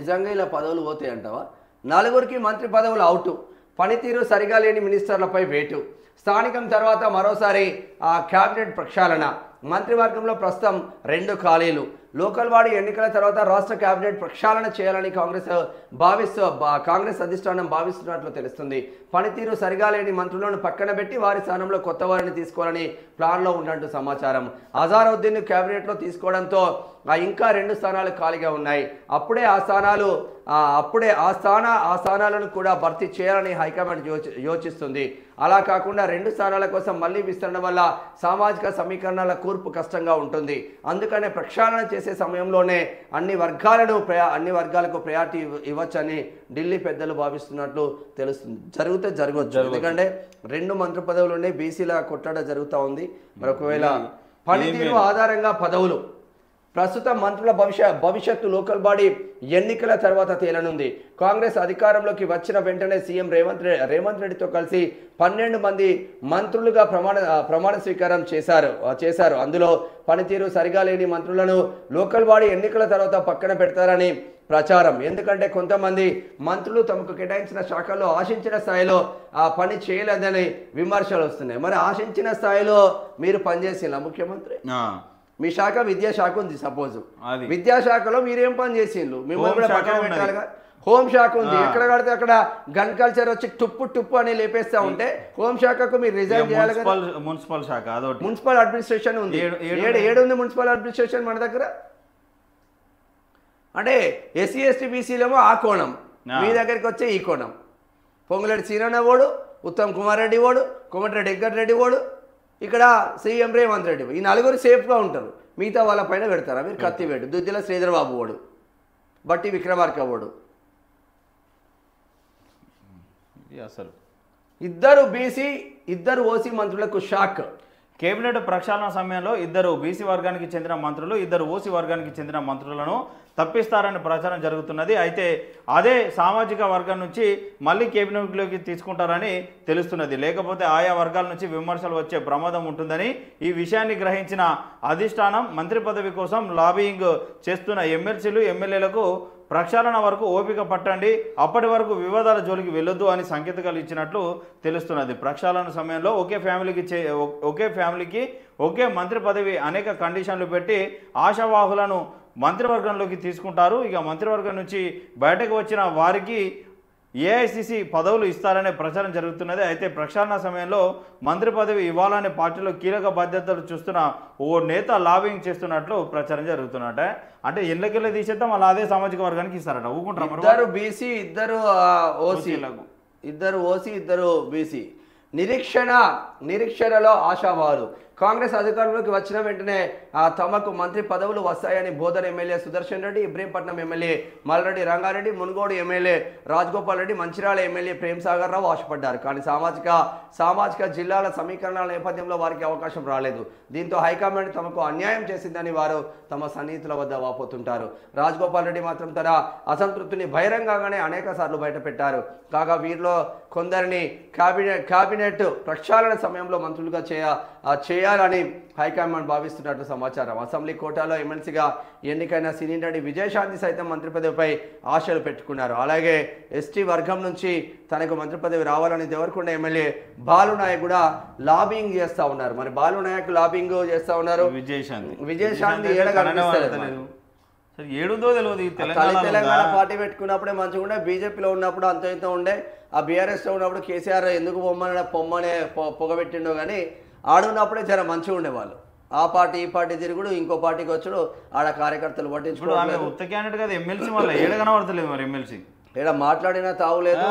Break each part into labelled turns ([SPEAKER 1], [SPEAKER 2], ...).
[SPEAKER 1] నిజంగా ఇలా పదవులు పోతాయి అంటావా? నలుగురికి మంత్రి పదవులు అవుటు, పనితీరు సరిగా లేని మినిస్టర్లపై వేటు, స్థానికం తర్వాత మరోసారి క్యాబినెట్ ప్రక్షాళన, మంత్రివర్గంలో ప్రస్తుతం 2 ఖాళీలు, లోకల్ బాడీ ఎన్నికల తర్వాత రాష్ట్ర క్యాబినెట్ ప్రక్షాళన చేయాలని కాంగ్రెస్ అధిష్టానం భావిస్తున్నట్లు తెలుస్తుంది. పనితీరు సరిగా లేని మంత్రులను పక్కన పెట్టి వారి స్థానంలో కొత్త వారిని తీసుకోవాలని ప్లాన్లో ఉన్నట్టు సమాచారం. అజారుద్దీన్ క్యాబినెట్లో తీసుకోవడంతో ఇంకా 2 స్థానాలు ఖాళీగా ఉన్నాయి. అప్పుడే ఆ స్థానాలను కూడా భర్తీ చేయాలని హైకమాండ్ యోచిస్తుంది. అలా కాకుండా 2 స్థానాల కోసం మళ్లీ విస్తరణ వల్ల సామాజిక సమీకరణాల కూర్పు కష్టంగా ఉంటుంది. అందుకనే ప్రక్షాళన చేసే సమయంలోనే అన్ని వర్గాలకు ప్రయారిటీ ఇవ్వచ్చని ఢిల్లీ పెద్దలు భావిస్తున్నట్లు తెలుస్తుంది. జరగవచ్చు, ఎందుకంటే 2 మంత్రి పదవులు ఉన్నాయి, బీసీల కొట్టడ జరుగుతూ ఉంది. మరి ఒకవేళ పనితీరు ఆధారంగా పదవులు ప్రస్తుతం మంత్రుల భవిష్యత్తు లోకల్ బాడీ ఎన్నికల తర్వాత తేలనుంది. కాంగ్రెస్ అధికారంలోకి వచ్చిన వెంటనే సీఎం రేవంత్ రెడ్డితో కలిసి 12 మంది మంత్రులుగా ప్రమాణ స్వీకారం చేశారు. అందులో పనితీరు సరిగా లేని మంత్రులను లోకల్ బాడీ ఎన్నికల తర్వాత పక్కన పెడతారని ప్రచారం. ఎందుకంటే కొంతమంది మంత్రులు తమకు కేటాయించిన శాఖల్లో ఆశించిన స్థాయిలో పని చేయలేదని విమర్శలు వస్తున్నాయి. మరి ఆశించిన స్థాయిలో మీరు పనిచేసిన ముఖ్యమంత్రి, మీ శాఖ విద్యాశాఖ ఉంది, సపోజ్ విద్యాశాఖలో మీరేం పని చేసిండ్రు? మిమ్మల్ని కూడా పక్కన పెట్టాలిగా. హోంశాఖ ఉంది, ఎక్కడ కడితే అక్కడ గన్ కల్చర్ వచ్చి టుప్పు అని లేపేస్తా ఉంటే హోంశాఖకు మీరు రిజైన్ చేయాలి కదా.
[SPEAKER 2] మున్సిపల్ శాఖ,
[SPEAKER 1] మున్సిపల్ అడ్మినిస్ట్రేషన్ ఉంది. ఏడు ఉంది మున్సిపల్ అడ్మినిస్ట్రేషన్ మన దగ్గర. అంటే ఎస్సీ ఎస్టీ బీసీలేమో ఆ కోణం, మీ దగ్గరికి వచ్చే ఈ కోణం. పొంగులేటి సీనన్న ఓడు, ఉత్తమ్ కుమార్ రెడ్డి ఓడు, కోమటిరెడ్డి వెంకటరెడ్డి ఓడు, ఇక్కడ సీఎం రేవంత్ రెడ్డి. ఈ 4 సేఫ్గా ఉంటారు. మిగతా వాళ్ళ పైన పెడతారా మీరు? కత్తివేడు, దుద్దిల శ్రీధర్ బాబు ఓడు, బట్టి విక్రమార్క ఓడు,
[SPEAKER 2] అసలు
[SPEAKER 1] 2 బీసీ 2 ఓసీ మంత్రులకు షాక్.
[SPEAKER 2] కేబినెట్ ప్రక్షాళన సమయంలో 2 బీసీ వర్గానికి చెందిన మంత్రులు 2 ఓసీ వర్గానికి చెందిన మంత్రులను తప్పిస్తారని ప్రచారం జరుగుతున్నది. అయితే అదే సామాజిక వర్గం నుంచి మళ్ళీ కేబినెట్లోకి తీసుకుంటారని తెలుస్తున్నది. లేకపోతే ఆయా వర్గాల నుంచి విమర్శలు వచ్చే ప్రమాదం ఉంటుందని ఈ విషయాన్ని గ్రహించిన అధిష్టానం మంత్రి పదవి కోసం లాబియింగ్ చేస్తున్న ఎమ్మెల్సీలు ఎమ్మెల్యేలకు ప్రక్షాళన వరకు ఓపిక పట్టండి, అప్పటి వరకు వివాదాల జోలికి వెళ్ళొద్దు అని సంకేతాలు ఇచ్చినట్లు తెలుస్తున్నది. ప్రక్షాళన సమయంలో ఒకే ఫ్యామిలీకి ఒకే మంత్రి పదవి అనేక కండిషన్లు పెట్టి ఆశావాహులను మంత్రివర్గంలోకి తీసుకుంటారు. ఇక మంత్రివర్గం నుంచి బయటకు వచ్చిన వారికి ఏఐసిసి పదవులు ఇస్తారనే ప్రచారం జరుగుతున్నది. అయితే ప్రక్షాళన సమయంలో మంత్రి పదవి ఇవ్వాలనే పార్టీలో కీలక బాధ్యతలు చూస్తున్న ఓ నేత లాబింగ్ చేస్తున్నట్లు ప్రచారం జరుగుతున్నట్ట. అంటే ఎన్నికల్లో తీసేద్దాం, అలా అదే సామాజిక వర్గానికి ఇస్తారట. ఊకుంటారు
[SPEAKER 1] 2 బీసీ 2 ఓసీలకు, 2 ఓసీ 2 బీసీ. నిరీక్షణలో ఆశావాలు. కాంగ్రెస్ అధికారంలోకి వచ్చిన వెంటనే తమకు మంత్రి పదవులు వస్తాయని Bodhan MLA Sudarshan Reddy, Ibrahimpatnam MLA Malreddy Rangareddy, Munugode MLA Rajagopal Reddy, Mancherial MLA Prem Sagar Rao ఆశపడ్డారు. కానీ సామాజిక జిల్లాల సమీకరణాల నేపథ్యంలో వారికి అవకాశం రాలేదు. దీంతో హైకమాండ్ తమకు అన్యాయం చేసిందని వారు తమ సన్నిహితుల వద్ద వాపోతుంటారు. రాజగోపాల్ రెడ్డి మాత్రం తన అసంతృప్తిని బహిరంగంగానే అనేక సార్లు బయటపెట్టారు. కాగా వీరిలో కొందరిని క్యాబినెట్ ప్రక్షాళన సమయంలో మంత్రులుగా చేయాలని హైకమాండ్ భావిస్తున్నట్లు సమాచారం. అసెంబ్లీ కోటాలో ఎమ్మెల్సీగా ఎన్నికైన సినీ నటి విజయశాంతి సైతం మంత్రి పదవిపై ఆశలు పెట్టుకున్నారు. అలాగే ఎస్టీ వర్గం నుంచి తనకు మంత్రి పదవి రావాలని దేవరకొండ ఎమ్మెల్యే బాలు నాయక్ కూడా లాబింగ్ చేస్తూ ఉన్నారు. మరి బాలు నాయక్ లాబింగ్ చేస్తూ ఉన్నారు. విజయశాంతి తెలంగాణ పార్టీ పెట్టుకున్నప్పుడే మంచిగా ఉండే, బీజేపీలో ఉన్నప్పుడు అంత ఇంత ఉండే, ఆ బీఆర్ఎస్లో ఉన్నప్పుడు కేసీఆర్ ఎందుకు పొమ్మనే పొగబెట్టిండో కానీ ఆడున్నప్పుడే జర మంచిగా ఉండేవాళ్ళు. ఆ పార్టీ ఈ పార్టీ తిరుగుడు, ఇంకో పార్టీకి వచ్చాడు, ఆడ కార్యకర్తలు పట్టించుకోవడం. ఏడ మాట్లాడినా తావులేదు,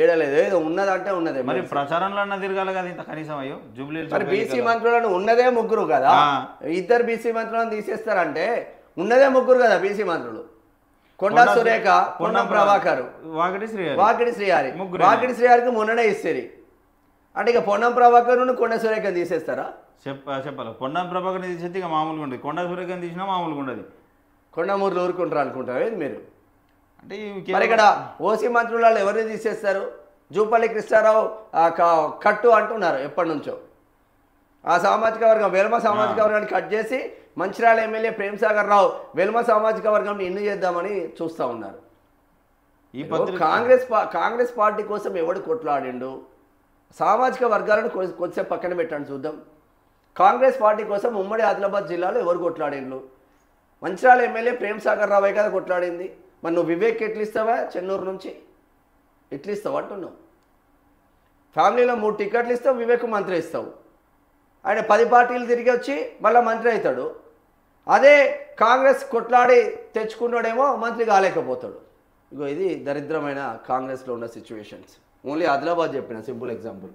[SPEAKER 1] ఏడలేదు, ఏదో ఉన్నదంటే ఉన్నదే.
[SPEAKER 2] మరి ప్రచారంలో అన్న తిరగాలి కదా ఇంత కనీసం. అయ్యో జూబ్లీ
[SPEAKER 1] మరి బీసీ మంత్రులను ఉన్నదే 3 కదా, 2 బీసీ మంత్రులను తీసేస్తారంటే ఉన్నదే 3 కదా బీసీ మంత్రులు. కొండా సురేఖ, పొన్నం ప్రభాకర్, వాకిటి శ్రీహరి. వాకిటి శ్రీహరికి మొన్ననే ఇస్తారు. అంటే ఇక పొన్నం ప్రభాకర్ కొండ సురేఖ తీసేస్తారా?
[SPEAKER 2] చెప్పాలి. పొన్నం ప్రభాకర్ తీసేస్తే ఇక మామూలుగా ఉండదు, కొండ సురేఖ తీసినా మామూలుగా ఉండదు.
[SPEAKER 1] కొండమూరులో ఊరుకుంటారు అనుకుంటారు మీరు. అంటే మరి ఇక్కడ ఓసీ మంత్రులలో ఎవరిని తీసేస్తారు? జూపల్లి కృష్ణారావు కట్టు అంటున్నారు ఎప్పటి నుంచో. ఆ సామాజిక వర్గం వెల్మ సామాజిక వర్గాన్ని కట్ చేసి మంచిర్యాల ఎమ్మెల్యే ప్రేమ్ సాగర్ రావు వెల్మ సామాజిక వర్గంని ఎన్ని చేద్దామని చూస్తూ ఉన్నారు.
[SPEAKER 2] ఈ పత్రిక
[SPEAKER 1] కాంగ్రెస్ పార్టీ కోసం ఎవడు కొట్లాడిండు? సామాజిక వర్గాలను కొంచెం పక్కన పెట్టండి చూద్దాం. కాంగ్రెస్ పార్టీ కోసం ఉమ్మడి ఆదిలాబాద్ జిల్లాలో ఎవరు కొట్లాడిండ్రు? మంచిర్యాల ఎమ్మెల్యే ప్రేమ్ సాగర్ రావే కదా కొట్లాడింది. మరి నువ్వు వివేక్ ఎట్లు ఇస్తావా? చెన్నూరు నుంచి ఎట్లు ఇస్తావు అంటున్నావు. ఫ్యామిలీలో 3 టికెట్లు ఇస్తావు, వివేక్ మంత్రి ఇస్తావు. ఆయన 10 పార్టీలు తిరిగి వచ్చి మళ్ళీ మంత్రి అవుతాడు. అదే కాంగ్రెస్ కొట్లాడి తెచ్చుకున్నాడేమో మంత్రి కాలేకపోతాడు. ఇగో ఇది దరిద్రమైన కాంగ్రెస్లో ఉన్న సిచ్యువేషన్స్. ఓన్లీ ఆదిలాబాద్ చెప్పిన సింపుల్ ఎగ్జాంపుల్.